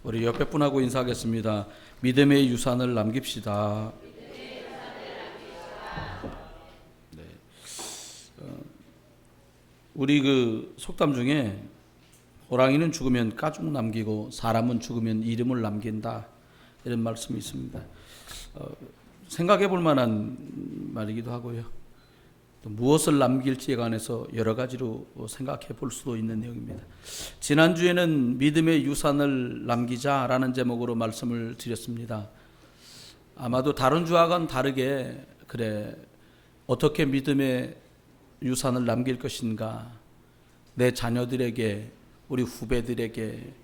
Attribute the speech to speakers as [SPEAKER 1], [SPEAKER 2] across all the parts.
[SPEAKER 1] 우리 옆에 분하고 인사하겠습니다. 믿음의 유산을 남깁시다. 네. 우리 그 속담 중에 호랑이는 죽으면 가죽 남기고 사람은 죽으면 이름을 남긴다, 이런 말씀이 있습니다. 생각해 볼 만한 말이기도 하고요. 또 무엇을 남길지에 관해서 여러 가지로 생각해 볼 수도 있는 내용입니다. 지난주에는 믿음의 유산을 남기자라는 제목으로 말씀을 드렸습니다. 아마도 다른 주와는 다르게 어떻게 믿음의 유산을 남길 것인가, 내 자녀들에게, 우리 후배들에게,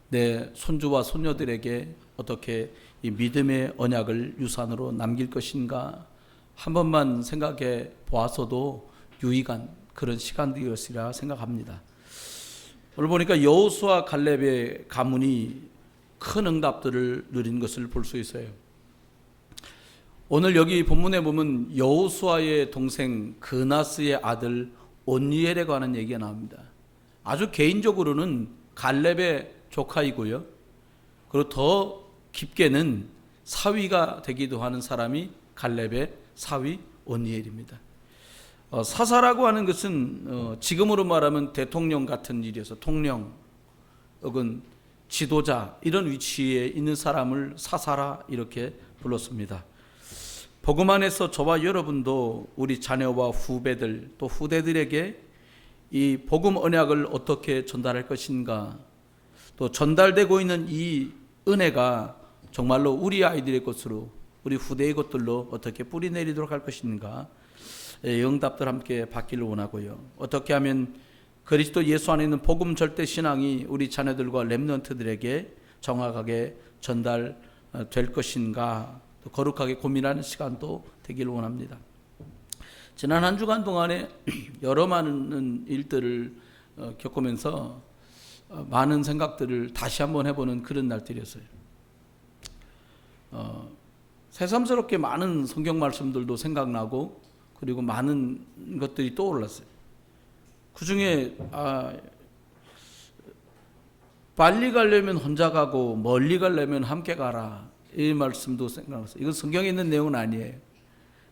[SPEAKER 1] 내 손주와 손녀들에게 어떻게 이 믿음의 언약을 유산으로 남길 것인가 한 번만 생각해 보아서도 유익한 그런 시간이었으리라 생각합니다. 오늘 보니까 여호수아 갈렙의 가문이 큰 응답들을 누린 것을 볼 수 있어요. 오늘 여기 본문에 보면 여호수아의 동생 그나스의 아들 온니엘에 관한 얘기가 나옵니다. 아주 개인적으로는 갈렙의 조카이고요. 그리고 더 깊게는 사위가 되기도 하는 사람이 갈렙의 사위 온니엘입니다. 사사라고 하는 것은 지금으로 말하면 대통령 같은 일이어서 통령 혹은 지도자, 이런 위치에 있는 사람을 사사라 이렇게 불렀습니다. 복음 안에서 저와 여러분도 우리 자녀와 후배들 또 후대들에게 이 복음 언약을 어떻게 전달할 것인가, 또 전달되고 있는 이 은혜가 정말로 우리 아이들의 것으로, 우리 후대의 것들로 어떻게 뿌리내리도록 할 것인가, 응답들 함께 받기를 원하고요. 어떻게 하면 그리스도 예수 안에 있는 복음 절대 신앙이 우리 자녀들과 렘넌트들에게 정확하게 전달될 것인가, 또 거룩하게 고민하는 시간도 되기를 원합니다. 지난 한 주간 동안에 여러 많은 일들을 겪으면서 많은 생각들을 다시 한번 해보는 그런 날들이었어요. 새삼스럽게 많은 성경 말씀들도 생각나고, 그리고 많은 것들이 떠올랐어요. 그 중에 빨리 가려면 혼자 가고 멀리 가려면 함께 가라, 이 말씀도 생각났어요. 이건 성경에 있는 내용은 아니에요.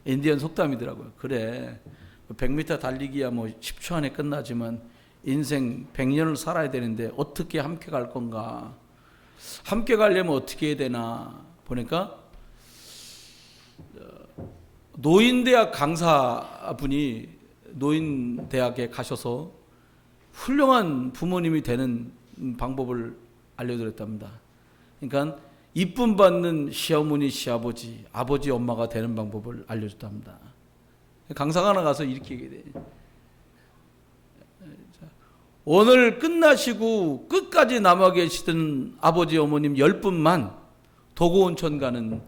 [SPEAKER 1] 인디언 속담이더라고요. 그래, 100m 달리기야 뭐 10초 안에 끝나지만 인생 100년을 살아야 되는데 어떻게 함께 갈 건가, 함께 가려면 어떻게 해야 되나 보니까 노인대학 강사분이 노인대학에 가셔서 훌륭한 부모님이 되는 방법을 알려드렸답니다. 그러니까 이쁨 받는 시어머니, 시아버지, 아버지, 엄마가 되는 방법을 알려줬답니다. 강사가 나가서 이렇게 얘기해요. 오늘 끝나시고 끝까지 남아 계시던 아버지, 어머님 10분만 도구온천 가는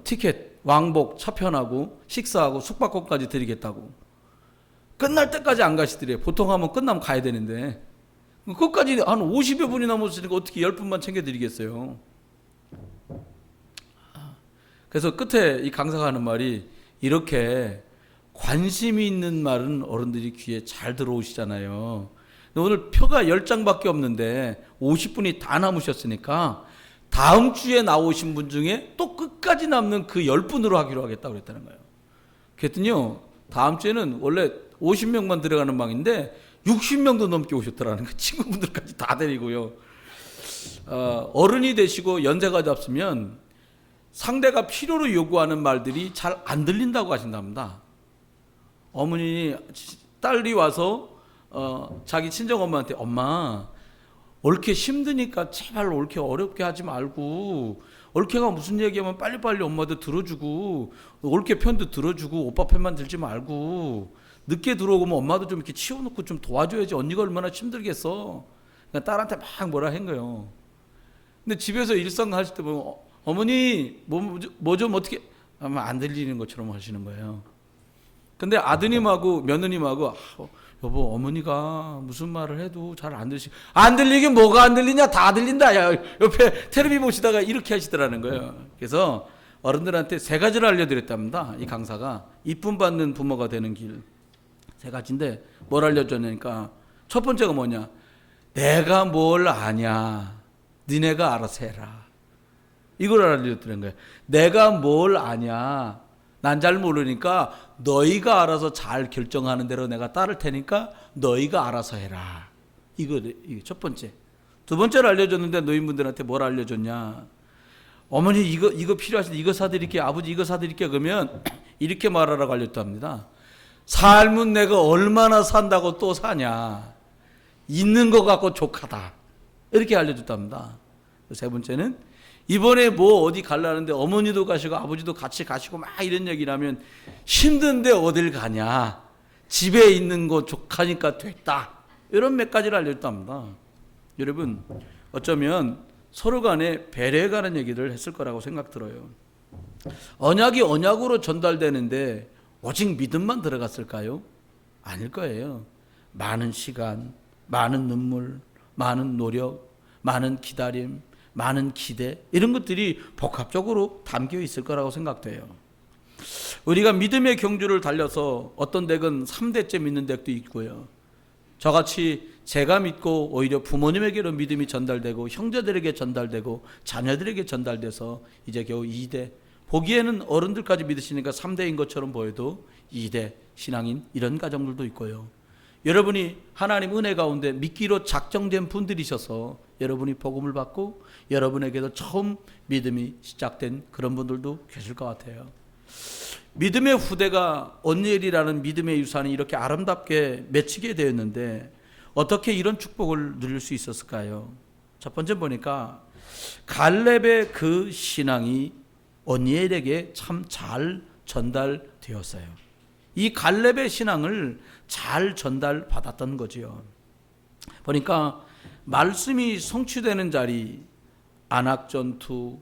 [SPEAKER 1] 티켓, 왕복, 차편하고 식사하고 숙박권까지 드리겠다고. 끝날 때까지 안 가시더래요. 보통 하면 끝나면 가야 되는데 끝까지 한 50여 분이 남았으니까 어떻게 10분만 챙겨드리겠어요. 그래서 끝에 이 강사가 하는 말이, 이렇게 관심이 있는 말은 어른들이 귀에 잘 들어오시잖아요. 오늘 표가 10장밖에 없는데 50분이 다 남으셨으니까 다음 주에 나오신 분 중에 또 끝까지 남는 그 10분으로 하기로 하겠다고 그랬다는 거예요. 그랬더니요, 다음 주에는 원래 50명만 들어가는 방인데 60명도 넘게 오셨더라는 거. 친구분들까지 다 데리고요. 어른이 되시고 연세가 잡수면 상대가 필요로 요구하는 말들이 잘 안 들린다고 하신답니다. 어머니, 딸이 와서 자기 친정엄마한테, 엄마 옳게 힘드니까 제발 옳게 어렵게 하지 말고, 옳게가 무슨 얘기하면 빨리빨리 엄마도 들어주고, 옳게 편도 들어주고, 오빠 편만 들지 말고, 늦게 들어오면 엄마도 좀 이렇게 치워놓고 좀 도와줘야지, 언니가 얼마나 힘들겠어. 그러니까 딸한테 막 뭐라 한 거예요. 근데 집에서 일상 하실 때 보면 어머니 뭐 좀 어떻게 하면 안 들리는 것처럼 하시는 거예요. 근데 아드님하고 며느님하고 여보, 어머니가 무슨 말을 해도 잘 안 들리시. 안 들리긴 뭐가 안 들리냐, 다 들린다. 야, 옆에 텔레비 보시다가 이렇게 하시더라는 거예요. 그래서 어른들한테 3가지를 알려드렸답니다. 이 강사가 이쁨 받는 부모가 되는 길 3가지인데 뭘 알려줬냐니까, 첫 번째가 뭐냐, 내가 뭘 아냐, 니네가 알아서 해라. 이걸 알려드리는 거예요. 내가 뭘 아냐. 난 잘 모르니까 너희가 알아서 잘 결정하는 대로 내가 따를 테니까 너희가 알아서 해라. 이게 첫 번째. 두 번째로 알려줬는데 노인분들한테 뭘 알려줬냐. 어머니 이거 필요하신데 이거 사드릴게요. 아버지 이거 사드릴게요. 그러면 이렇게 말하라고 알려줬답니다. 삶은 내가 얼마나 산다고 또 사냐. 있는 것 같고 족하다. 이렇게 알려줬답니다. 세 번째는 이번에 뭐 어디 가려는데 어머니도 가시고 아버지도 같이 가시고 막 이런 얘기를 하면 힘든데 어딜 가냐. 집에 있는 거 족하니까 됐다. 이런 몇 가지를 알려줬답니다. 여러분 어쩌면 서로 간에 배려해가는 얘기를 했을 거라고 생각 들어요. 언약이 언약으로 전달되는데 오직 믿음만 들어갔을까요? 아닐 거예요. 많은 시간, 많은 눈물, 많은 노력, 많은 기다림, 많은 기대 이런 것들이 복합적으로 담겨 있을 거라고 생각돼요. 우리가 믿음의 경주를 달려서 어떤 댁은 3대째 믿는 댁도 있고요. 저같이 제가 믿고 오히려 부모님에게로 믿음이 전달되고 형제들에게 전달되고 자녀들에게 전달돼서 이제 겨우 2대, 보기에는 어른들까지 믿으시니까 3대인 것처럼 보여도 2대 신앙인 이런 가정들도 있고요. 여러분이 하나님 은혜 가운데 믿기로 작정된 분들이셔서 여러분이 복음을 받고 여러분에게도 처음 믿음이 시작된 그런 분들도 계실 것 같아요. 믿음의 후대가 언니엘이라는 믿음의 유산이 이렇게 아름답게 맺히게 되었는데 어떻게 이런 축복을 누릴 수 있었을까요? 첫 번째 보니까 갈렙의 그 신앙이 언니엘에게 참 잘 전달되었어요. 이 갈렙의 신앙을 잘 전달받았던 거지요. 보니까 말씀이 성취되는 자리, 안악전투,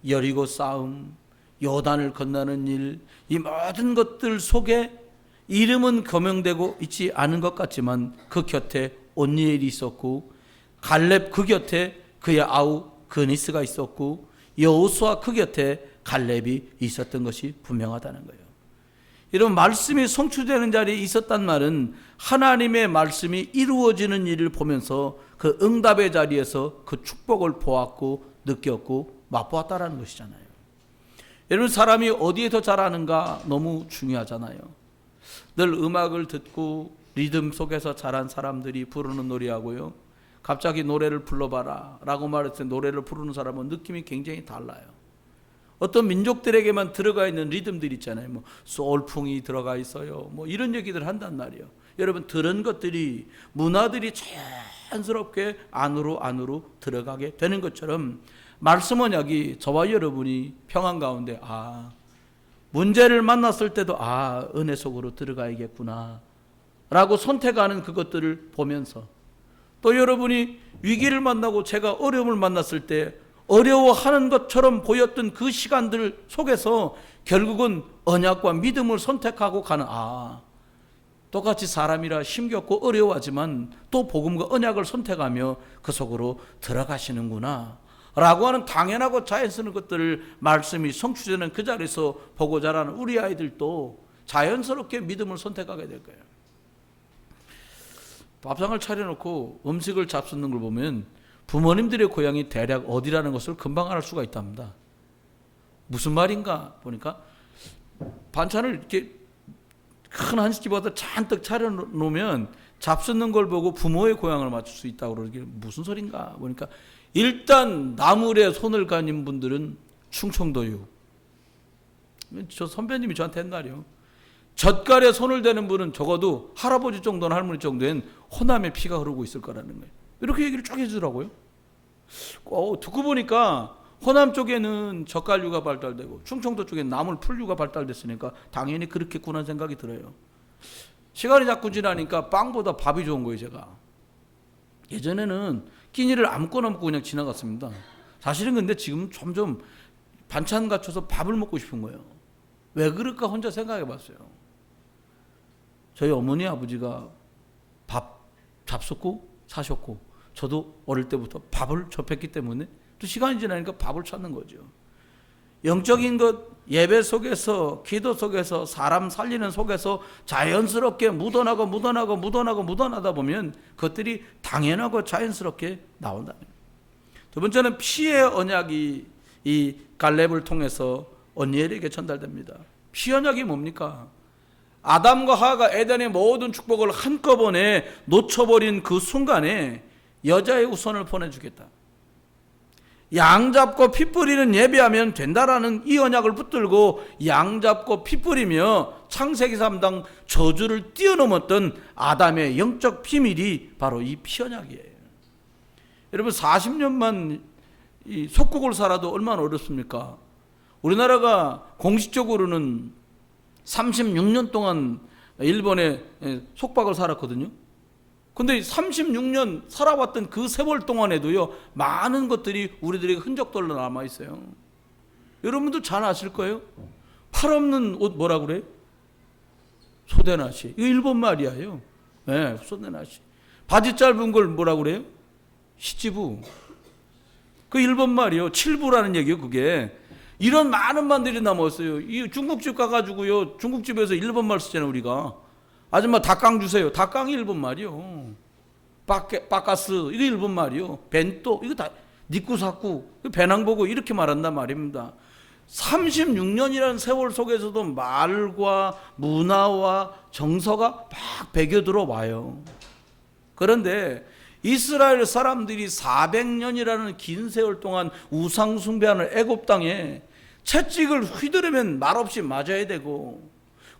[SPEAKER 1] 여리고 싸움, 요단을 건너는 일, 이 모든 것들 속에 이름은 거명되고 있지 않은 것 같지만 그 곁에 온니엘이 있었고 갈렙 그 곁에 그의 아우 그니스가 있었고 여호수아 그 곁에 갈렙이 있었던 것이 분명하다는 거예요. 여러분 말씀이 성취되는 자리에 있었단 말은 하나님의 말씀이 이루어지는 일을 보면서 그 응답의 자리에서 그 축복을 보았고 느꼈고 맛보았다라는 것이잖아요. 여러분 사람이 어디에서 자라는가 너무 중요하잖아요. 늘 음악을 듣고 리듬 속에서 자란 사람들이 부르는 노래하고요. 갑자기 노래를 불러봐라 라고 말했을 때 노래를 부르는 사람은 느낌이 굉장히 달라요. 어떤 민족들에게만 들어가 있는 리듬들 있잖아요. 뭐 소울풍이 들어가 있어요. 뭐 이런 얘기들 한단 말이에요. 여러분 들은 것들이 문화들이 자연스럽게 안으로 들어가게 되는 것처럼 말씀 언약이 저와 여러분이 평안 가운데 문제를 만났을 때도 은혜 속으로 들어가야겠구나 라고 선택하는 그것들을 보면서 또 여러분이 위기를 만나고 제가 어려움을 만났을 때 어려워하는 것처럼 보였던 그 시간들 속에서 결국은 언약과 믿음을 선택하고 가는 똑같이 사람이라 힘겹고 어려워하지만 또 복음과 언약을 선택하며 그 속으로 들어가시는구나 라고 하는 당연하고 자연스러운 것들을 말씀이 성취되는 그 자리에서 보고 자라는 우리 아이들도 자연스럽게 믿음을 선택하게 될 거예요. 밥상을 차려놓고 음식을 잡수는 걸 보면 부모님들의 고향이 대략 어디라는 것을 금방 알 수가 있답니다. 무슨 말인가 보니까 반찬을 이렇게 큰 한식집보다 잔뜩 차려놓으면 잡수는 걸 보고 부모의 고향을 맞출 수 있다고 그러길래 무슨 소린가 보니까 일단 나물에 손을 가진 분들은 충청도요. 저 선배님이 저한테 한 말이요. 젓갈에 손을 대는 분은 적어도 할아버지 정도나 할머니 정도엔 호남의 피가 흐르고 있을 거라는 거예요. 이렇게 얘기를 쭉 해주더라고요. 듣고 보니까 호남 쪽에는 젓갈류가 발달되고 충청도 쪽에는 나물 풀류가 발달됐으니까 당연히 그렇겠구나 생각이 들어요. 시간이 자꾸 지나니까 빵보다 밥이 좋은 거예요. 제가 예전에는 끼니를 아무거나 먹고 그냥 지나갔습니다. 사실은 근데 지금 점점 반찬 갖춰서 밥을 먹고 싶은 거예요. 왜 그럴까 혼자 생각해 봤어요. 저희 어머니 아버지가 밥 잡숫고 사셨고 저도 어릴 때부터 밥을 접했기 때문에 또 시간이 지나니까 밥을 찾는 거죠. 영적인 것 예배 속에서 기도 속에서 사람 살리는 속에서 자연스럽게 묻어나다 보면 그것들이 당연하고 자연스럽게 나온다. 두 번째는 피의 언약이 이 갈렙을 통해서 언니엘에게 전달됩니다. 피 언약이 뭡니까? 아담과 하와가 에덴의 모든 축복을 한꺼번에 놓쳐버린 그 순간에 여자의 후손을 보내주겠다. 양 잡고 피 뿌리는 예배하면 된다라는 이 언약을 붙들고 양 잡고 피 뿌리며 창세기 3장 저주를 뛰어넘었던 아담의 영적 비밀이 바로 이 피 언약이에요. 여러분 40년만 이 속국을 살아도 얼마나 어렵습니까? 우리나라가 공식적으로는 36년 동안 일본의 속박을 살았거든요. 근데 36년 살아왔던 그 세월 동안에도요, 많은 것들이 우리들에게 흔적들로 남아있어요. 여러분도 잘 아실 거예요. 팔 없는 옷 뭐라 그래요? 소대나시. 이거 일본 말이에요. 네, 소대나시. 바지 짧은 걸 뭐라 그래요? 시치부. 그 일본 말이요. 칠부라는 얘기요, 그게. 이런 많은 말들이 남았어요. 이 중국집 가가지고요, 중국집에서 일본 말 쓰잖아요, 우리가. 아줌마 닭강 주세요. 닭강이 일본 말이요. 빠까스 이거 일본 말이요. 벤또 이거 다 니꾸사쿠 배낭보고 이렇게 말한단 말입니다. 36년이라는 세월 속에서도 말과 문화와 정서가 막 배겨 들어와요. 그런데 이스라엘 사람들이 400년이라는 긴 세월 동안 우상 숭배하는 애굽 땅에 채찍을 휘두르면 말없이 맞아야 되고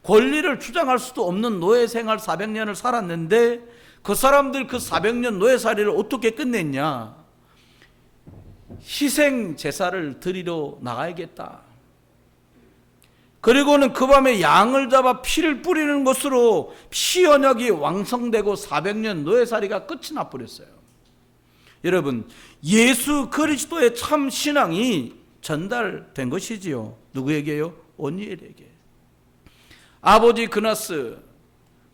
[SPEAKER 1] 권리를 주장할 수도 없는 노예 생활 400년을 살았는데 그 사람들 그 400년 노예살이를 어떻게 끝냈냐? 희생 제사를 드리러 나가야겠다. 그리고는 그 밤에 양을 잡아 피를 뿌리는 것으로 피 언약이 완성되고 400년 노예살이가 끝이 나버렸어요. 여러분, 예수 그리스도의 참 신앙이 전달된 것이지요. 누구에게요? 언니엘에게. 아버지 그나스,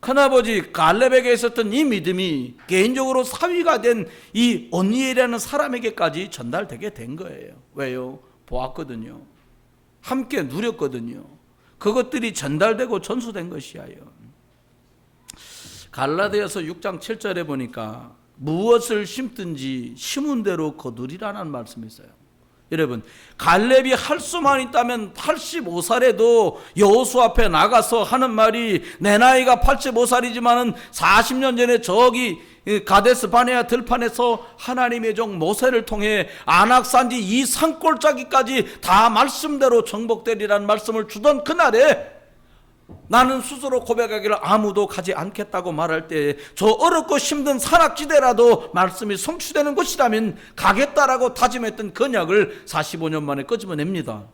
[SPEAKER 1] 큰아버지 갈렙에게 있었던 이 믿음이 개인적으로 사위가 된 이 언니엘이라는 사람에게까지 전달되게 된 거예요. 왜요? 보았거든요. 함께 누렸거든요. 그것들이 전달되고 전수된 것이에요. 갈라디아서 6장 7절에 보니까 무엇을 심든지 심은 대로 거두리라는 말씀이 있어요. 여러분, 갈렙이 할 수만 있다면 85살에도 여호수 앞에 나가서 하는 말이 내 나이가 85살이지만은 40년 전에 저기 가데스 바네아 들판에서 하나님의 종 모세를 통해 안악산지 이 산골짜기까지 다 말씀대로 정복되리라는 말씀을 주던 그날에 나는 스스로 고백하기를 아무도 가지 않겠다고 말할 때 저 어렵고 힘든 산악지대라도 말씀이 성취되는 곳이라면 가겠다라고 다짐했던 언약을 45년 만에 끄집어냅니다.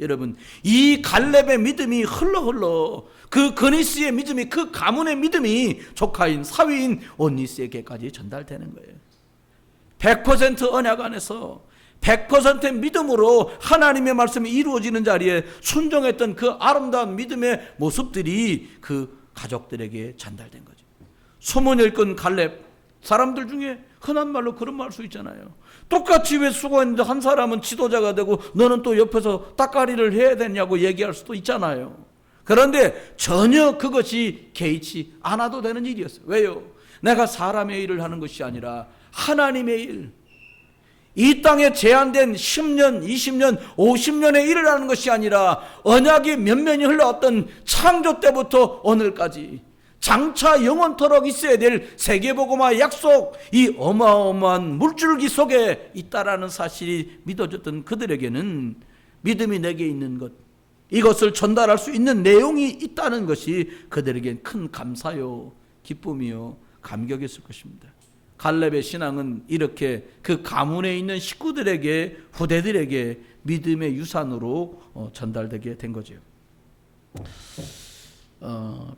[SPEAKER 1] 여러분, 이 갈렙의 믿음이 흘러 그 그니스의 믿음이, 그 가문의 믿음이 조카인 사위인 온니스에게까지 전달되는 거예요. 100% 언약 안에서 100% 믿음으로 하나님의 말씀이 이루어지는 자리에 순종했던 그 아름다운 믿음의 모습들이 그 가족들에게 전달된 거죠. 소문을 읽은 갈렙, 사람들 중에 흔한 말로 그런 말 수 있잖아요. 똑같이 왜 수고했는데 한 사람은 지도자가 되고 너는 또 옆에서 따까리를 해야 되냐고 얘기할 수도 있잖아요. 그런데 전혀 그것이 개의치 않아도 되는 일이었어요. 왜요? 내가 사람의 일을 하는 것이 아니라 하나님의 일, 이 땅에 제한된 10년, 20년, 50년의 일을 하는 것이 아니라 언약이 면면이 흘러왔던 창조 때부터 오늘까지 장차 영원토록 있어야 될 세계복음화의 약속, 이 어마어마한 물줄기 속에 있다라는 사실이 믿어졌던 그들에게는 믿음이 내게 있는 것, 이것을 전달할 수 있는 내용이 있다는 것이 그들에겐 큰 감사요, 기쁨이요, 감격이었을 것입니다. 갈렙의 신앙은 이렇게 그 가문에 있는 식구들에게, 후대들에게 믿음의 유산으로 전달되게 된 거죠.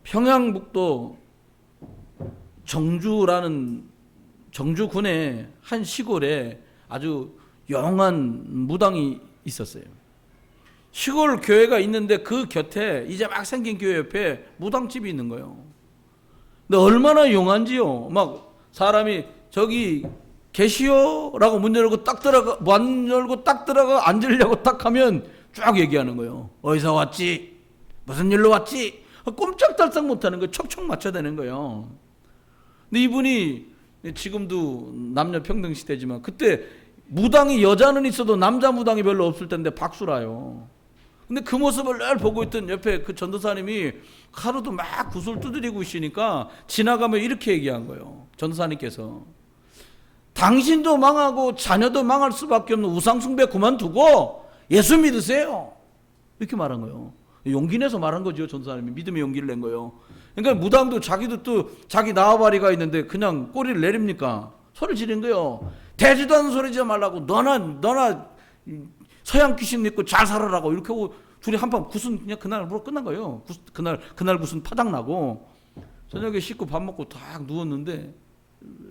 [SPEAKER 1] 평양북도 정주군의 한 시골에 아주 영한 무당이 있었어요. 시골 교회가 있는데 그 곁에 이제 막 생긴 교회 옆에 무당집이 있는 거예요. 근데 얼마나 용한지요. 막 사람이 저기 계시오? 라고 문 열고 딱 들어가, 문 열고 딱 들어가 앉으려고 딱 하면 쭉 얘기하는 거예요. 어디서 왔지? 무슨 일로 왔지? 꼼짝달싹 못하는 거예요. 척척 맞춰야 되는 거예요. 근데 이분이 지금도 남녀 평등 시대지만 그때 무당이 여자는 있어도 남자 무당이 별로 없을 텐데 박수라요. 근데 그 모습을 늘 보고 있던 옆에 그 전도사님이 하루도 막 구슬 두드리고 있으니까 지나가면 이렇게 얘기한 거예요. 전도사님께서 당신도 망하고 자녀도 망할 수밖에 없는 우상숭배 그만두고 예수 믿으세요. 이렇게 말한 거예요. 용기 내서 말한 거죠. 전도사님이 믿음의 용기를 낸 거예요. 그러니까 무당도 자기도 또 자기 나와바리가 있는데 그냥 꼬리를 내립니까? 소리를 지른 거예요. 되지도 않는 소리 지지 말라고. 너나 서양 귀신 믿고 잘 살아라고. 이렇게 하고 둘이 한판 구순 그냥 그날로 끝난 거예요. 그날 구순 파장 나고 저녁에 씻고 밥 먹고 딱 누웠는데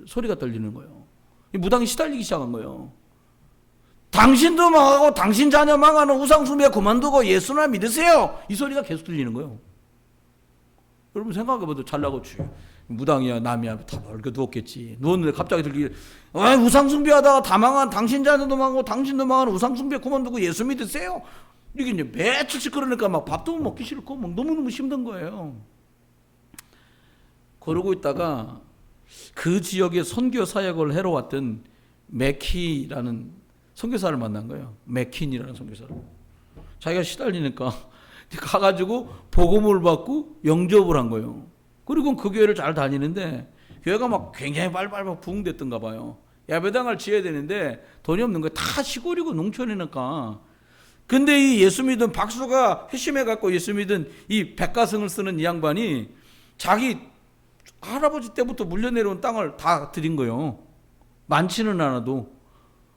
[SPEAKER 1] 소리가 들리는 거예요. 이 무당이 시달리기 시작한 거예요. 당신도 망하고 당신 자녀 망하는 우상숭배 그만두고 예수나 믿으세요. 이 소리가 계속 들리는 거예요. 여러분 생각해봐도 잘나고 무당이야 남이야 다 얼겨 누웠겠지. 누웠는데 갑자기 들리기 우상숭배하다가 다 망한 당신 자녀도 망하고 당신도 망하는 우상숭배 그만두고 예수 믿으세요. 이게 이제 며칠씩 그러니까 막 밥도 먹기 싫고 막 너무너무 힘든 거예요. 그러고 있다가 그 지역에 선교 사역을 해러 왔던 맥키라는 선교사를 만난 거예요. 맥킨이라는 선교사를. 자기가 시달리니까 가가지고 복음을 받고 영접을 한 거예요. 그리고 그 교회를 잘 다니는데 교회가 막 굉장히 빨빨 부흥됐던가 봐요. 예배당을 지어야 되는데 돈이 없는 거예요. 다 시골이고 농촌이니까. 근데 이 예수 믿은 박수가 회심해갖고 예수 믿은 이 백가성을 쓰는 이 양반이 자기 할아버지 때부터 물려내려온 땅을 다 드린 거예요. 많지는 않아도.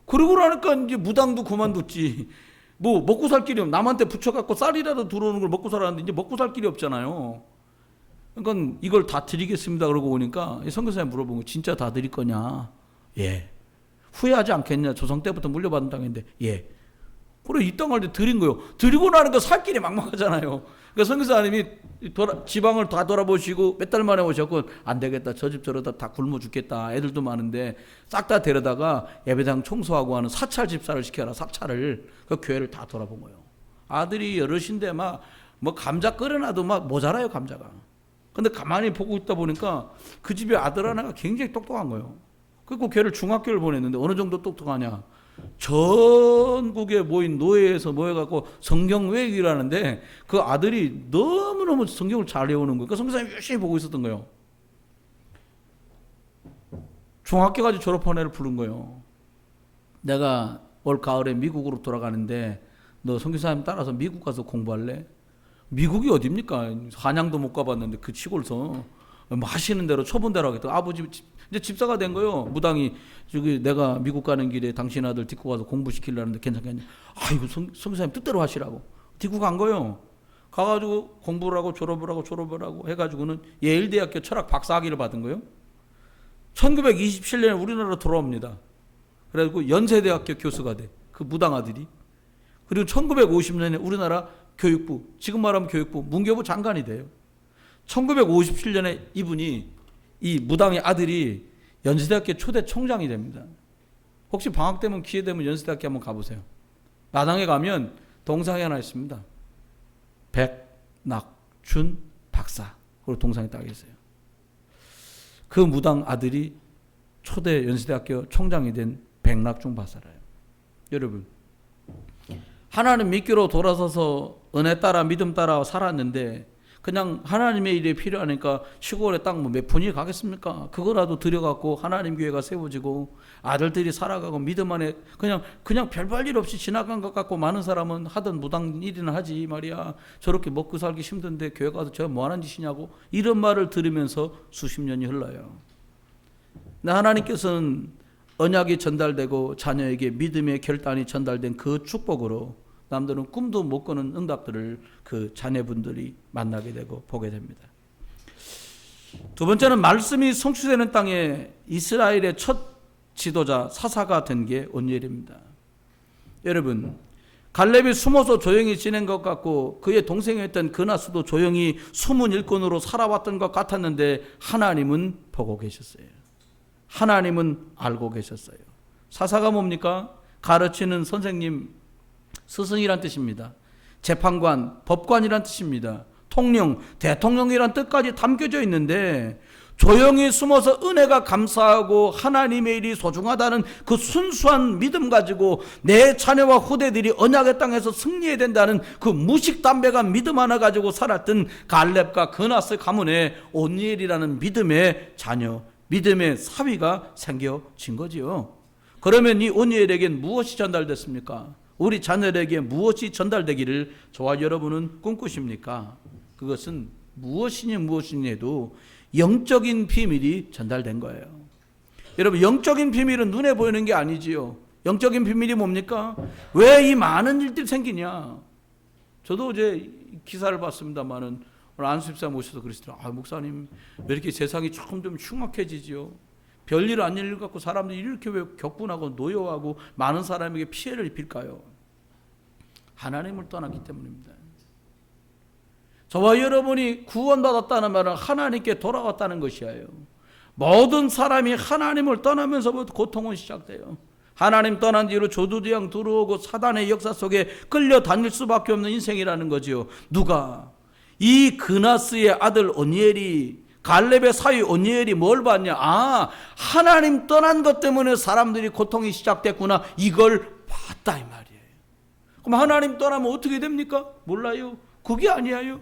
[SPEAKER 1] 그러고 나니까 이제 무당도 그만뒀지. 뭐 먹고 살 길이 없. 남한테 붙여갖고 쌀이라도 들어오는 걸 먹고 살았는데 이제 먹고 살 길이 없잖아요. 그러니까 이걸 다 드리겠습니다. 그러고 오니까 선교사님 물어본 거 진짜 다 드릴 거냐? 예. 후회하지 않겠냐? 조상 때부터 물려받은 땅인데 예. 그래 이 땅을 드린 거예요. 드리고 나니까 살 길이 막막하잖아요. 그러니까 선교사님이 지방을 다 돌아보시고 몇 달 만에 오셨고 안 되겠다. 저 집 저러다 다 굶어 죽겠다. 애들도 많은데 싹 다 데려다가 예배당 청소하고 하는 사찰 집사를 시켜라. 사찰을. 그 교회를 다 돌아본 거예요. 아들이 여럿인데 막 뭐 감자 끓여놔도 막 모자라요 감자가. 근데 가만히 보고 있다 보니까 그 집에 아들 하나가 굉장히 똑똑한 거예요. 그리고 걔를 중학교를 보냈는데 어느 정도 똑똑하냐. 전국에 모인 노예에서 모여갖고 성경 외우기를 하는데 그 아들이 너무너무 성경을 잘 외우는 거예요. 그러니까 성경사님이 열심히 보고 있었던 거예요. 중학교까지 졸업한 애를 부른 거예요. 내가 올 가을에 미국으로 돌아가는데 너 선교사님 따라서 미국 가서 공부할래? 미국이 어딥니까? 한양도 못 가봤는데 그 시골서 하시는 대로 초본 대로 하겠다. 아버지 이제 집사가 된 거예요. 무당이 저기 내가 미국 가는 길에 당신 아들 데리고 가서 공부시키려는데 괜찮겠냐? 아이고 선교사님 뜻대로 하시라고 데리고 간 거예요. 가가지고 공부를 하고 졸업을 하고 해가지고는 예일대학교 철학 박사학위를 받은 거예요. 1927년에 우리나라로 돌아옵니다. 그래가지고 연세대학교 교수가 돼. 그 무당 아들이. 그리고 1950년에 우리나라 교육부, 지금 말하면 교육부, 문교부 장관이 돼요. 1957년에 이분이 이 무당의 아들이 연세대학교 초대 총장이 됩니다. 혹시 방학 되면 기회 되면 연세대학교 한번 가보세요. 마당에 가면 동상이 하나 있습니다. 백낙준 박사. 그리고 동상이 딱 있어요. 그 무당 아들이 초대 연세대학교 총장이 된 백낙준 박사래요. 여러분, 하나님 믿기로 돌아서서 은혜 따라 믿음 따라 살았는데 그냥 하나님의 일이 필요하니까 시골에 땅 뭐 몇 푼이 가겠습니까? 그거라도 들여갖고 하나님 교회가 세워지고 아들들이 살아가고 믿음 안에 그냥 별발 일 없이 지나간 것 같고 많은 사람은 하던 무당 일이나 하지 말이야. 저렇게 먹고 살기 힘든데 교회 가서 저 뭐하는 짓이냐고 이런 말을 들으면서 수십 년이 흘러요. 하나님께서는 언약이 전달되고 자녀에게 믿음의 결단이 전달된 그 축복으로 남들은 꿈도 못 꾸는 응답들을 그 자녀분들이 만나게 되고 보게 됩니다. 두 번째는 말씀이 성취되는 땅에 이스라엘의 첫 지도자 사사가 된 게 온니엘입니다. 여러분, 갈렙이 숨어서 조용히 지낸 것 같고 그의 동생이었던 그나스도 조용히 숨은 일꾼으로 살아왔던 것 같았는데 하나님은 보고 계셨어요. 하나님은 알고 계셨어요. 사사가 뭡니까? 가르치는 선생님, 스승이란 뜻입니다. 재판관, 법관이란 뜻입니다. 통령, 대통령이란 뜻까지 담겨져 있는데 조용히 숨어서 은혜가 감사하고 하나님의 일이 소중하다는 그 순수한 믿음 가지고 내 자녀와 후대들이 언약의 땅에서 승리해야 된다는 그 무식담배간 믿음 하나 가지고 살았던 갈렙과 그나스 가문의 온니엘이라는 믿음의 자녀, 믿음의 사위가 생겨진 거지요. 그러면 이 온니엘에겐 무엇이 전달됐습니까? 우리 자녀에게 무엇이 전달되기를 저와 여러분은 꿈꾸십니까? 그것은 무엇이니 해도 영적인 비밀이 전달된 거예요. 여러분, 영적인 비밀은 눈에 보이는 게 아니지요. 영적인 비밀이 뭡니까? 왜 이 많은 일들이 생기냐? 저도 어제 기사를 봤습니다만은 오늘 안수집사 모셔서 그러시더라고요. 목사님, 왜 이렇게 세상이 조금 좀 흉악해지지요? 별일 아닌 일 갖고 사람들이 이렇게 왜 격분하고 노여워하고 많은 사람에게 피해를 입힐까요? 하나님을 떠났기 때문입니다. 저와 여러분이 구원받았다는 말은 하나님께 돌아왔다는 것이에요. 모든 사람이 하나님을 떠나면서부터 고통은 시작돼요. 하나님 떠난 뒤로 조두대양 들어오고 사단의 역사 속에 끌려다닐 수밖에 없는 인생이라는 거지요. 누가? 이 그나스의 아들 온니엘이, 갈렙의 사위 온니엘이 뭘 봤냐? 하나님 떠난 것 때문에 사람들이 고통이 시작됐구나, 이걸 봤다 이 말이에요. 그럼 하나님 떠나면 어떻게 됩니까? 몰라요. 그게 아니에요.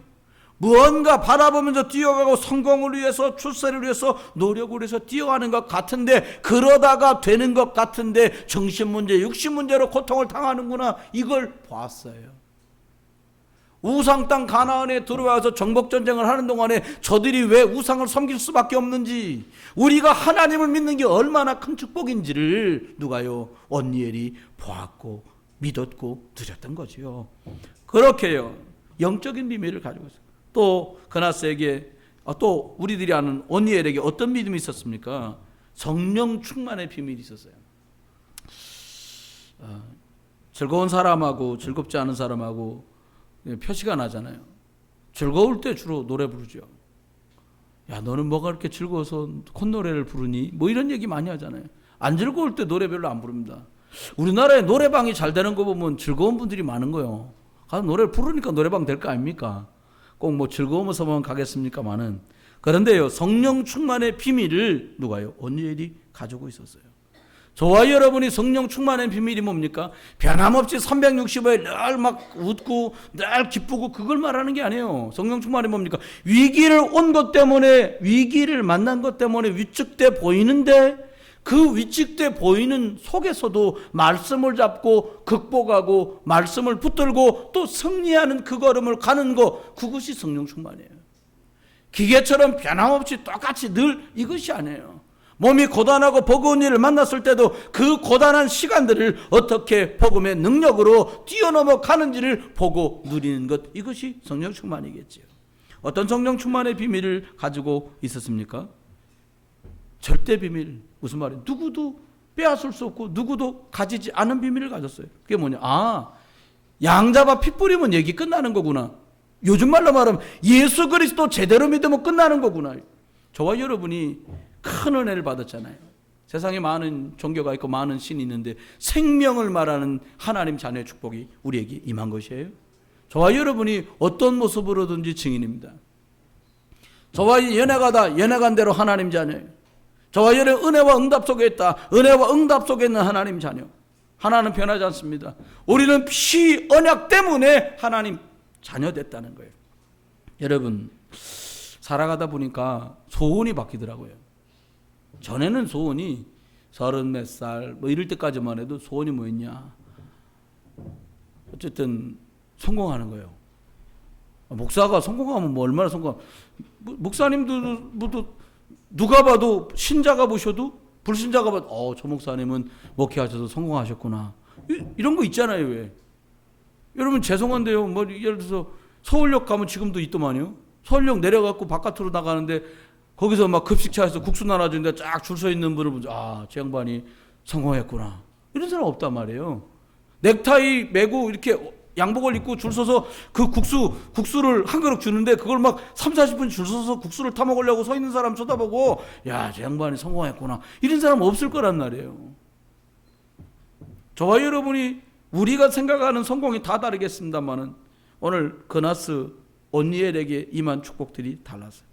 [SPEAKER 1] 무언가 바라보면서 뛰어가고 성공을 위해서, 출세를 위해서, 노력을 위해서 뛰어가는 것 같은데, 그러다가 되는 것 같은데 정신문제, 육신문제로 고통을 당하는구나, 이걸 봤어요. 우상 땅 가나안에 들어와서 정복전쟁을 하는 동안에 저들이 왜 우상을 섬길 수밖에 없는지, 우리가 하나님을 믿는 게 얼마나 큰 축복인지를 누가요? 온니엘이 보았고 믿었고 드렸던 거지요. 그렇게요, 영적인 비밀을 가지고 있어요. 또 그나스에게, 또 우리들이 아는 온니엘에게 어떤 믿음이 있었습니까? 성령 충만의 비밀이 있었어요. 즐거운 사람하고 즐겁지 않은 사람하고 표시가 나잖아요. 즐거울 때 주로 노래 부르죠. 야, 너는 뭐가 그렇게 즐거워서 콧노래를 부르니? 뭐 이런 얘기 많이 하잖아요. 안 즐거울 때 노래 별로 안 부릅니다. 우리나라에 노래방이 잘 되는 거 보면 즐거운 분들이 많은 거예요. 가서 노래를 부르니까 노래방 될 거 아닙니까? 꼭 뭐 즐거우면서만 가겠습니까마는. 그런데요, 성령 충만의 비밀을 누가요? 온니엘이 가지고 있었어요. 저와 여러분이 성령 충만의 비밀이 뭡니까? 변함없이 365일 늘 막 웃고 늘 기쁘고 그걸 말하는 게 아니에요. 성령 충만이 뭡니까? 위기를 온 것 때문에, 위기를 만난 것 때문에 위축돼 보이는데, 그 위축돼 보이는 속에서도 말씀을 잡고 극복하고 말씀을 붙들고 또 승리하는 그 걸음을 가는 것, 그것이 성령 충만이에요. 기계처럼 변함없이 똑같이 늘 이것이 아니에요. 몸이 고단하고 버거운 일을 만났을 때도 그 고단한 시간들을 어떻게 복음의 능력으로 뛰어넘어 가는지를 보고 누리는 것, 이것이 성령 충만이겠지요. 어떤 성령 충만의 비밀을 가지고 있었습니까? 절대 비밀. 무슨 말이에요? 누구도 빼앗을 수 없고 누구도 가지지 않은 비밀을 가졌어요. 그게 뭐냐? 양 잡아 피 뿌리면 얘기 끝나는 거구나. 요즘 말로 말하면 예수 그리스도 제대로 믿으면 끝나는 거구나. 저와 여러분이 큰 은혜를 받았잖아요. 세상에 많은 종교가 있고 많은 신이 있는데 생명을 말하는 하나님 자녀의 축복이 우리에게 임한 것이에요. 저와 여러분이 어떤 모습으로든지 증인입니다. 저와 연애가다 연애간 대로 하나님 자녀예요. 저와 여러분 은혜와 응답 속에 있다. 은혜와 응답 속에 있는 하나님 자녀. 하나는 변하지 않습니다. 우리는 피 언약 때문에 하나님 자녀 됐다는 거예요. 여러분, 살아가다 보니까 소원이 바뀌더라고요. 전에는 소원이 30몇 살 뭐 이럴 때까지만 해도 소원이 뭐였냐, 어쨌든 성공하는 거예요. 목사가 성공하면 뭐 얼마나 성공, 목사님도 누가 봐도, 신자가 보셔도, 불신자가 봐도 저 목사님은 목회하셔서 성공하셨구나, 이런 거 있잖아요. 왜? 여러분 죄송한데요, 뭐 예를 들어서 서울역 가면 지금도 있더만요. 서울역 내려갖고 바깥으로 나가는데 거기서 막 급식차에서 국수 나눠주는데 쫙 줄 서 있는 분을 보죠. 저 양반이 성공했구나, 이런 사람 없단 말이에요. 넥타이 매고 이렇게 양복을 입고 줄 서서 그 국수를 한 그릇 주는데 그걸 막 30-40분 줄 서서 국수를 타 먹으려고 서 있는 사람 쳐다보고, 야, 저 양반이 성공했구나, 이런 사람 없을 거란 말이에요. 저와 여러분이, 우리가 생각하는 성공이 다 다르겠습니다만은 오늘 그나스 온니엘에게 임한 축복들이 달랐어요.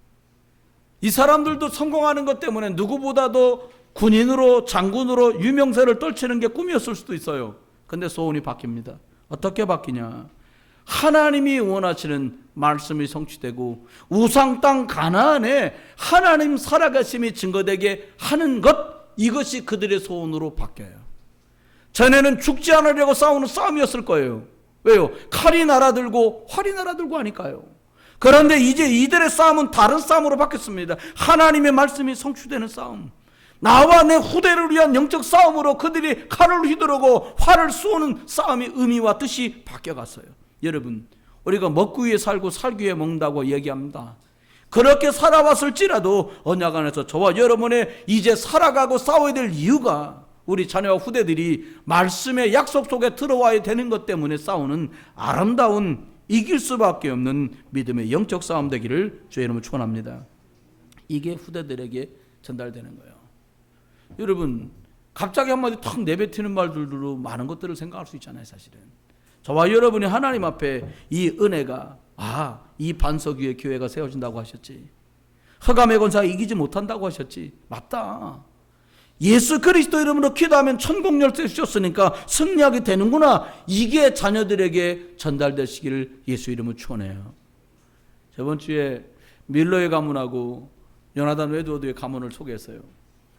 [SPEAKER 1] 이 사람들도 성공하는 것 때문에 누구보다도 군인으로 장군으로 유명세를 떨치는 게 꿈이었을 수도 있어요. 근데 소원이 바뀝니다. 어떻게 바뀌냐? 하나님이 원하시는 말씀이 성취되고 우상 땅 가나안에 하나님 살아계심이 증거되게 하는 것, 이것이 그들의 소원으로 바뀌어요. 전에는 죽지 않으려고 싸우는 싸움이었을 거예요. 왜요? 칼이 날아들고 활이 날아들고 하니까요. 그런데 이제 이들의 싸움은 다른 싸움으로 바뀌었습니다. 하나님의 말씀이 성취되는 싸움, 나와 내 후대를 위한 영적 싸움으로 그들이 칼을 휘두르고 활을 쏘는 싸움의 의미와 뜻이 바뀌어갔어요. 여러분, 우리가 먹기 위해 살고 살기 위해 먹는다고 얘기합니다. 그렇게 살아왔을지라도 언약 안에서 저와 여러분의 이제 살아가고 싸워야 될 이유가 우리 자녀와 후대들이 말씀의 약속 속에 들어와야 되는 것 때문에 싸우는 아름다운, 이길 수밖에 없는 믿음의 영적 싸움 되기를 주의 이름으로 축원합니다. 이게 후대들에게 전달되는 거예요. 여러분, 갑자기 한마디 탁 내뱉이는 말들로 많은 것들을 생각할 수 있잖아요. 사실은 저와 여러분이 하나님 앞에 이 은혜가, 이 반석 위에 교회가 세워진다고 하셨지, 흑암의 권세가 이기지 못한다고 하셨지, 맞다. 예수 그리스도 이름으로 기도하면 천국 열쇠 주셨으니까 승리하게 되는구나. 이게 자녀들에게 전달되시기를 예수 이름으로 축원해요. 저번 주에 밀러의 가문하고 요나단 웨드워드의 가문을 소개했어요.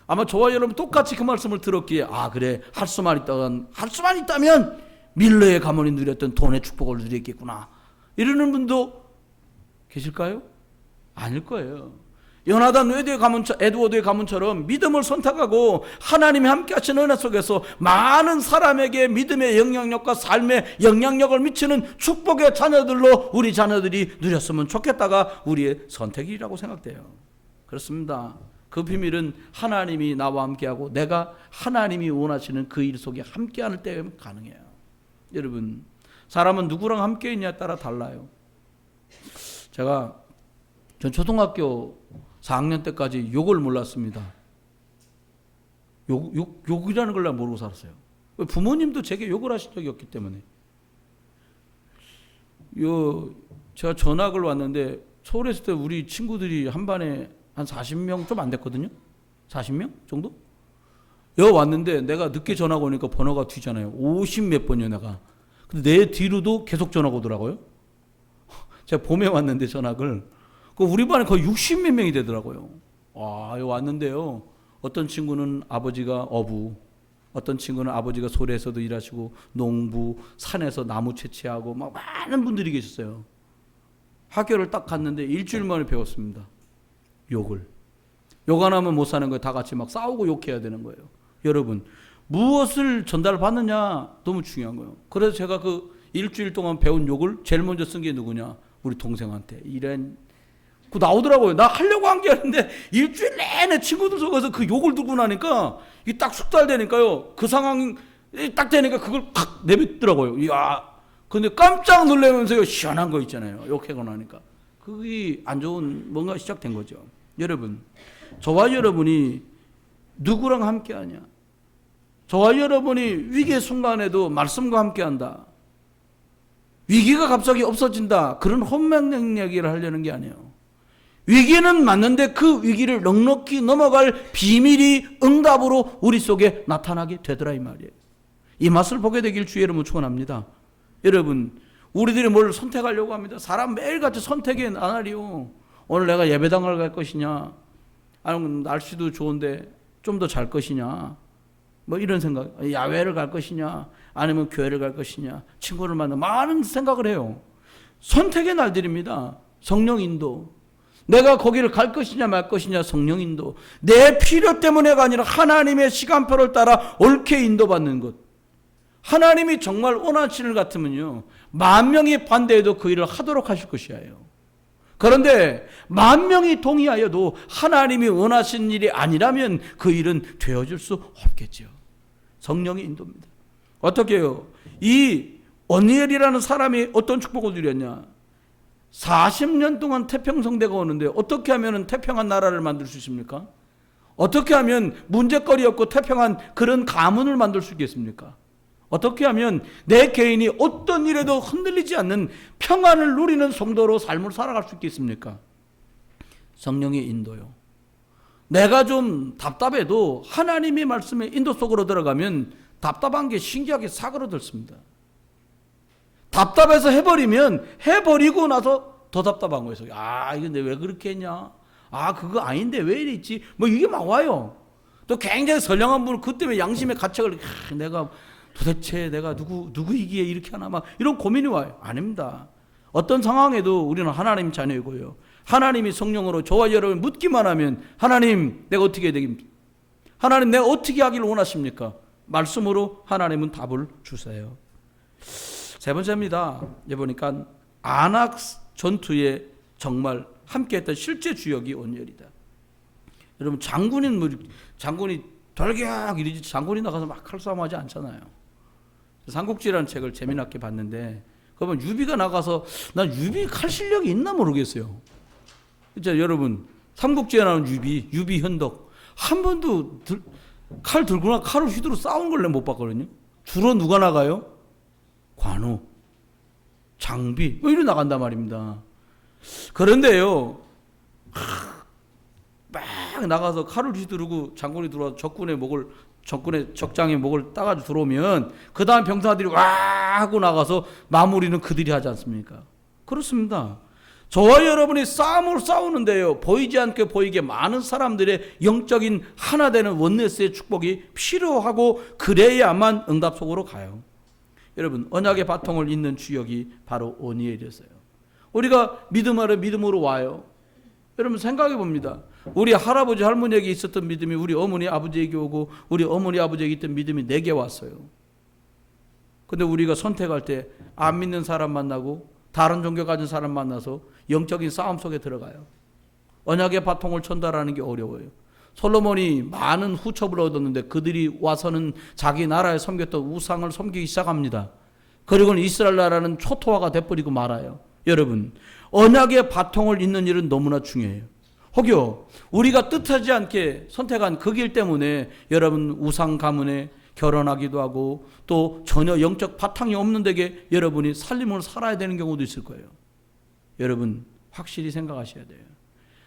[SPEAKER 1] 아마 저와 여러분 똑같이 그 말씀을 들었기에 그래, 할 수만 있다면 밀러의 가문이 누렸던 돈의 축복을 누렸겠구나, 이러는 분도 계실까요? 아닐 거예요. 요나단 에드워드의 가문처럼 믿음을 선택하고 하나님이 함께 하시는 은혜 속에서 많은 사람에게 믿음의 영향력과 삶의 영향력을 미치는 축복의 자녀들로 우리 자녀들이 누렸으면 좋겠다가 우리의 선택이라고 생각돼요. 그렇습니다. 그 비밀은 하나님이 나와 함께하고 내가 하나님이 원하시는 그 일 속에 함께하는 때에 가능해요. 여러분, 사람은 누구랑 함께 있냐에 따라 달라요. 전 초등학교 4학년 때까지 욕을 몰랐습니다. 욕이라는 걸 난 모르고 살았어요. 부모님도 제게 욕을 하신 적이 없기 때문에. 제가 전학을 왔는데 서울에 있을 때 우리 친구들이 한 반에 한 40명 좀 안 됐거든요. 40명 정도? 여기 왔는데 내가 늦게 전학 오니까 번호가 뒤잖아요. 50 몇 번이요, 내가. 근데 내 뒤로도 계속 전화가 오더라고요. 제가 봄에 왔는데 전학을. 우리 반에 거의 60 몇 명이 되더라고요. 여기 왔는데요, 어떤 친구는 아버지가 어부, 어떤 친구는 아버지가 소래에서도 일하시고 농부, 산에서 나무 채취하고 막 많은 분들이 계셨어요. 학교를 딱 갔는데 일주일 만에 배웠습니다. 욕을. 욕 안 하면 못 사는 거예요. 다 같이 막 싸우고 욕해야 되는 거예요. 여러분, 무엇을 전달받느냐 너무 중요한 거예요. 그래서 제가 그 일주일 동안 배운 욕을 제일 먼저 쓴 게 누구냐? 우리 동생한테. 그 나오더라고요. 나 하려고 한 게 아닌데 일주일 내내 친구들 속에서 그 욕을 듣고 나니까 이게 딱 숙달되니까요. 그 상황이 딱 되니까 그걸 팍 내뱉더라고요. 이야. 근데 깜짝 놀라면서요, 시원한 거 있잖아요. 욕하고 나니까. 그게 안 좋은 뭔가 시작된 거죠. 여러분, 저와 여러분이 누구랑 함께 하냐? 저와 여러분이 위기의 순간에도 말씀과 함께 한다. 위기가 갑자기 없어진다. 그런 헛맹맹 이야기를 하려는 게 아니에요. 위기는 맞는데 그 위기를 넉넉히 넘어갈 비밀이 응답으로 우리 속에 나타나게 되더라, 이 말이에요. 이 맛을 보게 되길 주의 이름으로 축원합니다. 여러분, 우리들이 뭘 선택하려고 합니다. 사람 매일같이 선택의 나날이요. 오늘 내가 예배당을 갈 것이냐, 아니면 날씨도 좋은데 좀 더 잘 것이냐, 뭐 이런 생각, 야외를 갈 것이냐, 아니면 교회를 갈 것이냐, 친구를 만나, 많은 생각을 해요. 선택의 날들입니다. 성령 인도. 내가 거기를 갈 것이냐 말 것이냐, 성령 인도. 내 필요 때문에가 아니라 하나님의 시간표를 따라 옳게 인도받는 것. 하나님이 정말 원하시는 일 같으면요, 10,000명이 반대해도 그 일을 하도록 하실 것이에요. 그런데 10,000명이 동의하여도 하나님이 원하시는 일이 아니라면 그 일은 되어줄 수 없겠죠. 성령의 인도입니다. 어떻게 해요? 이 오니엘이라는 사람이 어떤 축복을 누렸냐? 40년 동안 태평성대가 오는데 어떻게 하면 태평한 나라를 만들 수 있습니까? 어떻게 하면 문제거리 없고 태평한 그런 가문을 만들 수 있겠습니까? 어떻게 하면 내 개인이 어떤 일에도 흔들리지 않는 평안을 누리는 성도로 삶을 살아갈 수 있겠습니까? 성령의 인도요. 내가 좀 답답해도 하나님의 말씀에 인도 속으로 들어가면 답답한 게 신기하게 사그러들습니다. 답답해서 해버리면 해버리고 나서 더 답답한 거예요. 아, 이거 내가 왜 그렇게 했냐? 아, 그거 아닌데 왜 이랬지? 뭐 이게 막 와요. 또 굉장히 선량한 분은 그 때문에 양심의 가책을 내가 도대체 내가 누구이기에 이렇게 하나 막 이런 고민이 와요. 아닙니다. 어떤 상황에도 우리는 하나님 자녀이고요. 하나님이 성령으로 저와 여러분 묻기만 하면 하나님 내가 어떻게 해야 되겠습니까? 하나님 내가 어떻게 하기를 원하십니까? 말씀으로 하나님은 답을 주세요. 세 번째입니다. 여기 보니까 안악 전투에 정말 함께했던 실제 주역이 온니엘이다. 여러분 장군이 돌격 이러지 장군이 나가서 막 칼싸움하지 않잖아요. 삼국지라는 책을 재미나게 봤는데 그러면 유비가 나가서 난 유비 칼 실력이 있나 모르겠어요. 진짜 여러분 삼국지에 나오는 유비 현덕 한 번도 칼 들거나 칼을 휘두르 싸운 걸 못 봤거든요. 주로 누가 나가요? 관우, 장비 뭐 이리 나간단 말입니다. 그런데요 막 나가서 칼을 휘두르고 장군이 들어와서 적군의 적장의 목을 따가지고 들어오면 그 다음 병사들이 와 하고 나가서 마무리는 그들이 하지 않습니까? 그렇습니다. 저와 여러분이 싸움을 싸우는데요 보이지 않게 보이게 많은 사람들의 영적인 하나 되는 원네스의 축복이 필요하고 그래야만 응답 속으로 가요. 여러분 언약의 바통을 잇는 주역이 바로 온니엘이었어요. 우리가 믿음으로 와요. 여러분 생각해 봅니다. 우리 할아버지 할머니에게 있었던 믿음이 우리 어머니 아버지에게 오고 우리 어머니 아버지에게 있던 믿음이 내게 왔어요. 근데 우리가 선택할 때 안 믿는 사람 만나고 다른 종교 가진 사람 만나서 영적인 싸움 속에 들어가요. 언약의 바통을 전달하는 게 어려워요. 솔로몬이 많은 후첩을 얻었는데 그들이 와서는 자기 나라에 섬겼던 우상을 섬기기 시작합니다. 그리고는 이스라엘 나라는 초토화가 돼버리고 말아요. 여러분 언약의 바통을 잇는 일은 너무나 중요해요. 혹여 우리가 뜻하지 않게 선택한 그 길 때문에 여러분 우상 가문에 결혼하기도 하고 또 전혀 영적 바탕이 없는 데게 여러분이 살림을 살아야 되는 경우도 있을 거예요. 여러분 확실히 생각하셔야 돼요.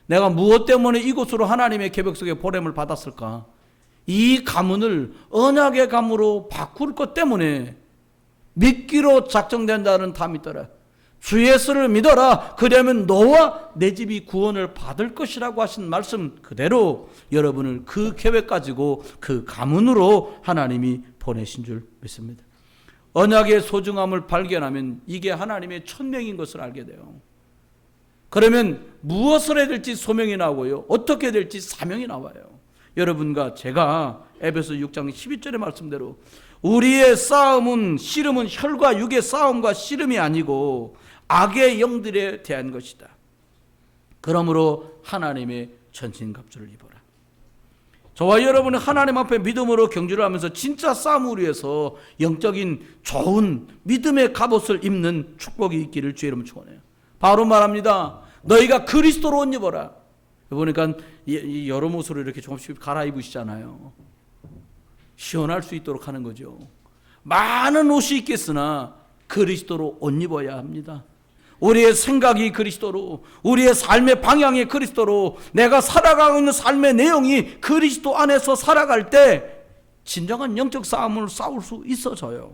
[SPEAKER 1] 내가 무엇 때문에 이곳으로 하나님의 계획 속에 보냄을 받았을까? 이 가문을 언약의 가문으로 바꿀 것 때문에 믿기로 작정된다는 다 믿더라. 주 예수를 믿어라. 그러면 너와 내 집이 구원을 받을 것이라고 하신 말씀 그대로 여러분을 그 계획 가지고 그 가문으로 하나님이 보내신 줄 믿습니다. 언약의 소중함을 발견하면 이게 하나님의 천명인 것을 알게 돼요. 그러면 무엇을 해야 될지 소명이 나오고요. 어떻게 될지 사명이 나와요. 여러분과 제가 에베소 6장 12절의 말씀대로 우리의 싸움은 씨름은 혈과 육의 싸움과 씨름이 아니고 악의 영들에 대한 것이다. 그러므로 하나님의 전신갑주를 입어라. 저와 여러분은 하나님 앞에 믿음으로 경주를 하면서 진짜 싸움을 위해서 영적인 좋은 믿음의 갑옷을 입는 축복이 있기를 주의 이름으로 축원해요. 바로 말합니다. 너희가 그리스도로 옷 입어라. 보니까 여러 옷으로 이렇게 조금씩 갈아입으시잖아요. 시원할 수 있도록 하는 거죠. 많은 옷이 있겠으나 그리스도로 옷 입어야 합니다. 우리의 생각이 그리스도로, 우리의 삶의 방향이 그리스도로, 내가 살아가고 있는 삶의 내용이 그리스도 안에서 살아갈 때 진정한 영적 싸움을 싸울 수 있어져요.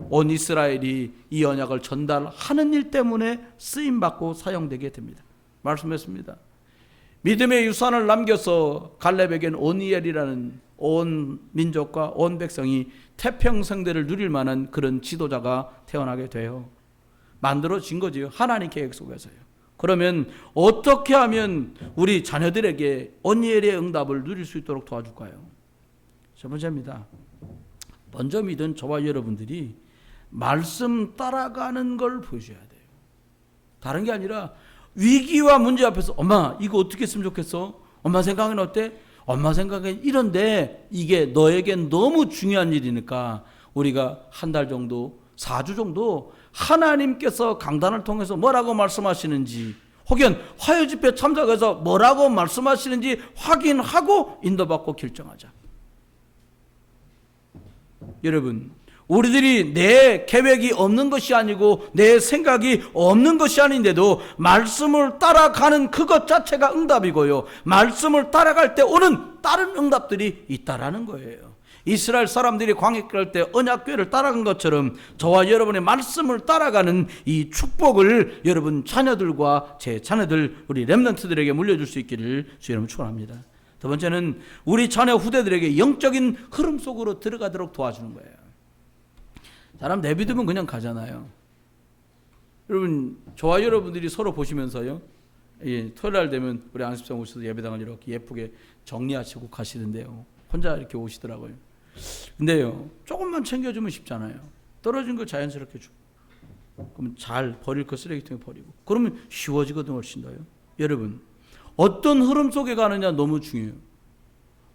[SPEAKER 1] 온 이스라엘이 이 언약을 전달하는 일 때문에 쓰임받고 사용되게 됩니다. 말씀했습니다. 믿음의 유산을 남겨서 갈렙에겐 온니엘이라는 온 민족과 온 백성이 태평성대를 누릴 만한 그런 지도자가 태어나게 돼요. 만들어진 거지요. 하나님 계획 속에서요. 그러면 어떻게 하면 우리 자녀들에게 온니엘의 응답을 누릴 수 있도록 도와줄까요? 첫 번째입니다. 먼저 믿은 저와 여러분들이 말씀 따라가는 걸 보여줘야 돼요. 다른 게 아니라 위기와 문제 앞에서 엄마 이거 어떻게 했으면 좋겠어? 엄마 생각은 어때? 엄마 생각은 이런데 이게 너에겐 너무 중요한 일이니까 우리가 한 달 정도 4주 정도 하나님께서 강단을 통해서 뭐라고 말씀하시는지 혹은 화요집회 참석해서 뭐라고 말씀하시는지 확인하고 인도받고 결정하자. 여러분 우리들이 내 계획이 없는 것이 아니고 내 생각이 없는 것이 아닌데도 말씀을 따라가는 그것 자체가 응답이고요. 말씀을 따라갈 때 오는 다른 응답들이 있다라는 거예요. 이스라엘 사람들이 광야길 갈 때 언약궤를 따라간 것처럼 저와 여러분의 말씀을 따라가는 이 축복을 여러분 자녀들과 제 자녀들 우리 렘넌트들에게 물려줄 수 있기를 주 여러분 축원합니다. 두 번째는 우리 자녀 후대들에게 영적인 흐름 속으로 들어가도록 도와주는 거예요. 사람 내비두면 그냥 가잖아요. 여러분 저와 여러분들이 서로 보시면서요, 토요일 날 되면 우리 안습장 오셔서 예배당을 이렇게 예쁘게 정리하시고 가시는데요, 혼자 이렇게 오시더라고요. 근데요, 조금만 챙겨주면 쉽잖아요. 떨어진 거 자연스럽게 주고, 그럼 잘 버릴 거 쓰레기통에 버리고, 그러면 쉬워지거든. 훨씬 더요. 여러분 어떤 흐름 속에 가느냐 너무 중요해요.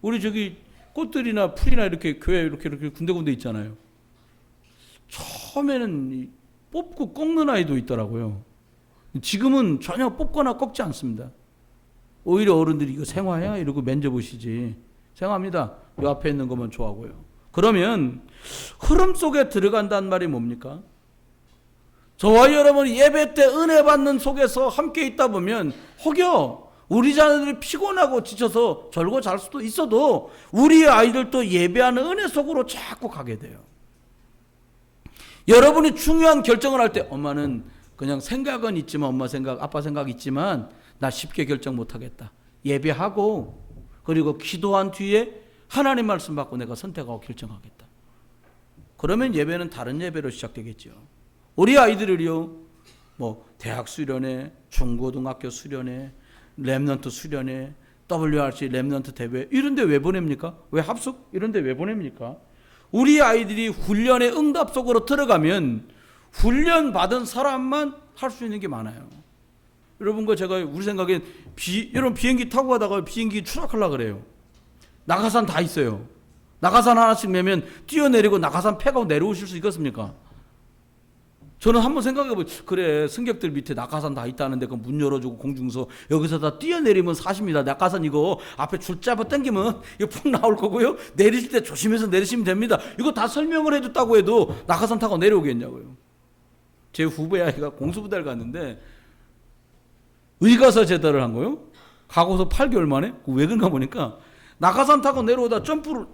[SPEAKER 1] 우리 저기 꽃들이나 풀이나 이렇게 교회 이렇게 군데군데 있잖아요. 처음에는 뽑고 꺾는 아이도 있더라고요. 지금은 전혀 뽑거나 꺾지 않습니다. 오히려 어른들이 이거 생화야? 이러고 만져보시지. 생화입니다. 이 앞에 있는 것만 좋아하고요. 그러면 흐름 속에 들어간다는 말이 뭡니까? 저와 여러분이 예배 때 은혜 받는 속에서 함께 있다 보면 혹여 우리 자녀들이 피곤하고 지쳐서 절고 잘 수도 있어도 우리 아이들도 예배하는 은혜 속으로 자꾸 가게 돼요. 여러분이 중요한 결정을 할 때 엄마는 그냥 생각은 있지만, 엄마 생각, 아빠 생각 있지만 나 쉽게 결정 못하겠다. 예배하고 그리고 기도한 뒤에 하나님 말씀 받고 내가 선택하고 결정하겠다. 그러면 예배는 다른 예배로 시작되겠죠. 우리 아이들을요, 대학 수련회, 중고등학교 수련회, 렘넌트 수련회, WRC 렘넌트 대회 이런 데 왜 보냅니까? 왜 합숙 이런 데 왜 보냅니까? 우리 아이들이 훈련의 응답 속으로 들어가면 훈련 받은 사람만 할 수 있는 게 많아요. 여러분과 제가 우리 생각엔 여러분 비행기 타고 가다가 비행기 추락하려고 그래요. 낙하산 다 있어요. 낙하산 하나씩 매면 뛰어내리고 낙하산 패고 내려오실 수 있겠습니까? 저는 한번 생각해보죠. 그래, 승객들 밑에 낙하산 다 있다는데 그 문 열어주고 공중서 여기서 다 뛰어내리면 사십니다. 낙하산 이거 앞에 줄 잡아 당기면 이거 푹 나올 거고요. 내리실 때 조심해서 내리시면 됩니다. 이거 다 설명을 해줬다고 해도 낙하산 타고 내려오겠냐고요. 제 후배 아이가 공수부대를 갔는데 의가서 제대를 한 거예요. 가고서 8개월 만에. 왜 그런가 보니까 낙하산 타고 내려오다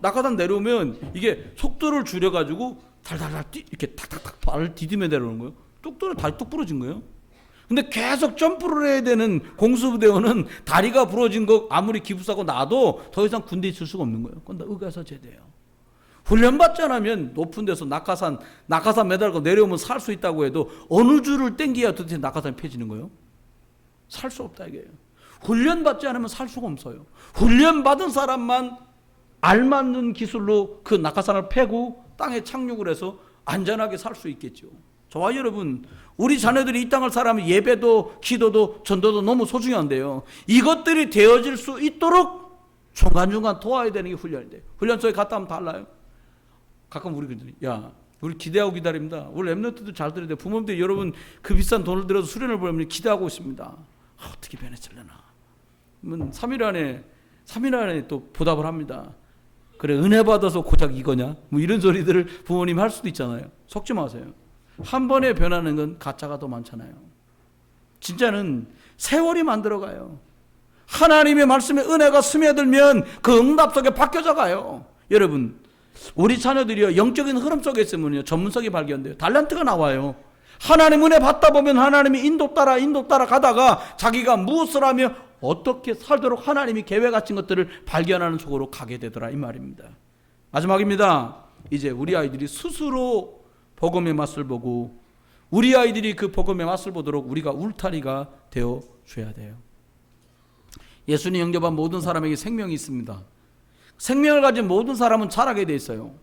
[SPEAKER 1] 낙하산 내려오면 이게 속도를 줄여가지고 달달달 이렇게 탁탁탁 발을 디디며 내려오는 거예요. 뚝 다리 뚝 부러진 거예요. 근데 계속 점프를 해야 되는 공수부대원은 다리가 부러진 거 아무리 기부사고 나도 더 이상 군대에 있을 수가 없는 거예요. 그건 다 의가서 제대예요. 훈련받지 않으면 높은 데서 낙하산 매달고 내려오면 살 수 있다고 해도 어느 줄을 땡겨야 도대체 낙하산이 펴지는 거예요? 살 수 없다 이게요. 훈련받지 않으면 살 수가 없어요. 훈련받은 사람만 알맞는 기술로 그 낙하산을 패고 땅에 착륙을 해서 안전하게 살 수 있겠죠. 저와 여러분, 우리 자녀들이 이 땅을 살아면 예배도 기도도 전도도 너무 소중한데요, 이것들이 되어질 수 있도록 중간중간 도와야 되는 게 훈련이 돼요. 훈련소에 갔다 하면 달라요. 가끔 우리 그들이 우리 기대하고 기다립니다. 우리 렘넌트도 잘 들어야 돼요. 부모님들 여러분 그 비싼 돈을 들여서 수련을 보려면 기대하고 있습니다. 어떻게 변했을려나. 3일 안에 또 보답을 합니다. 그래, 은혜 받아서 고작 이거냐? 이런 소리들을 부모님 할 수도 있잖아요. 속지 마세요. 한 번에 변하는 건 가짜가 더 많잖아요. 진짜는 세월이 만들어가요. 하나님의 말씀에 은혜가 스며들면 그 응답 속에 바뀌어져 가요. 여러분, 우리 자녀들이요, 영적인 흐름 속에 있으면요, 전문성이 발견돼요. 달란트가 나와요. 하나님 은혜 받다 보면 하나님이 인도 따라 가다가 자기가 무엇을 하며 어떻게 살도록 하나님이 계획하신 것들을 발견하는 속으로 가게 되더라, 이 말입니다. 마지막입니다. 이제 우리 아이들이 스스로 복음의 맛을 보고 우리 아이들이 그 복음의 맛을 보도록 우리가 울타리가 되어 줘야 돼요. 예수님 영접한 모든 사람에게 생명이 있습니다. 생명을 가진 모든 사람은 자라게 돼 있어요.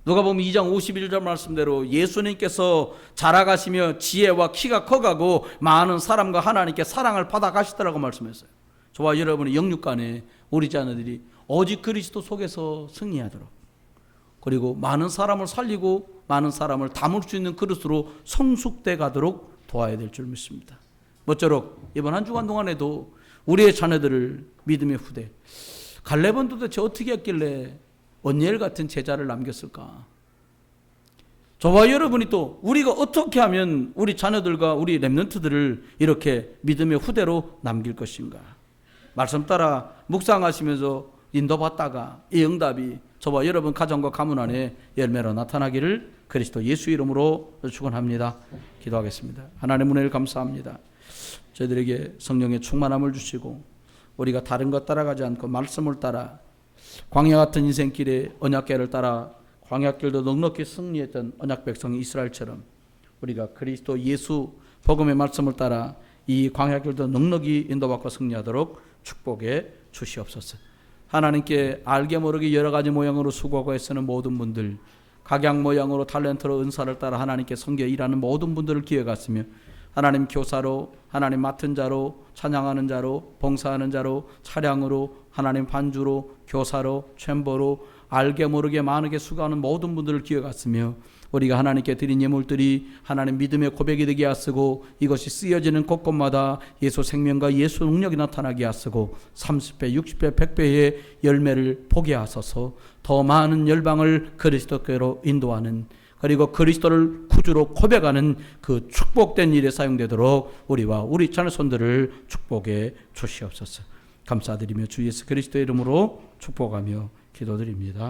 [SPEAKER 1] 누가복음 2장 51절 말씀대로 예수님께서 자라가시며 지혜와 키가 커가고 많은 사람과 하나님께 사랑을 받아가시더라고 말씀했어요. 저와 여러분의 영육간에 우리 자녀들이 오직 그리스도 속에서 승리하도록, 그리고 많은 사람을 살리고 많은 사람을 담을 수 있는 그릇으로 성숙돼 가도록 도와야 될 줄 믿습니다. 모쪼록 이번 한 주간 동안에도 우리의 자녀들을 믿음의 후대, 갈렙은 도대체 어떻게 했길래 언니엘 같은 제자를 남겼을까? 저와 여러분이 또 우리가 어떻게 하면 우리 자녀들과 우리 렘넌트들을 이렇게 믿음의 후대로 남길 것인가. 말씀 따라 묵상하시면서 인도받다가 이 응답이 저와 여러분 가정과 가문 안에 열매로 나타나기를 그리스도 예수 이름으로 축원합니다. 기도하겠습니다. 하나님 은혜를 감사합니다. 저희들에게 성령의 충만함을 주시고 우리가 다른 것 따라가지 않고 말씀을 따라 광야 같은 인생길에 언약궤를 따라 광야길도 넉넉히 승리했던 언약 백성 이스라엘처럼 우리가 그리스도 예수 복음의 말씀을 따라 이 광야길도 넉넉히 인도받고 승리하도록 축복해 주시옵소서. 하나님께 알게 모르게 여러 가지 모양으로 수고하고 애쓰는 모든 분들, 각양 모양으로 탤런트로 은사를 따라 하나님께 섬겨 일하는 모든 분들을 기억하시며 하나님 교사로, 하나님 맡은 자로, 찬양하는 자로, 봉사하는 자로, 차량으로, 하나님 반주로, 교사로, 챔버로 알게 모르게 많게 수고하는 모든 분들을 기억하시며 우리가 하나님께 드린 예물들이 하나님 믿음의 고백이 되게 하시고 이것이 쓰여지는 곳곳마다 예수 생명과 예수 능력이 나타나게 하시고 30배, 60배, 100배의 열매를 보게 하소서. 더 많은 열방을 그리스도께로 인도하는 그리고 그리스도를 구주로 고백하는 그 축복된 일에 사용되도록 우리와 우리 자녀손들을 축복해 주시옵소서. 감사드리며 주 예수 그리스도의 이름으로 축복하며 기도드립니다.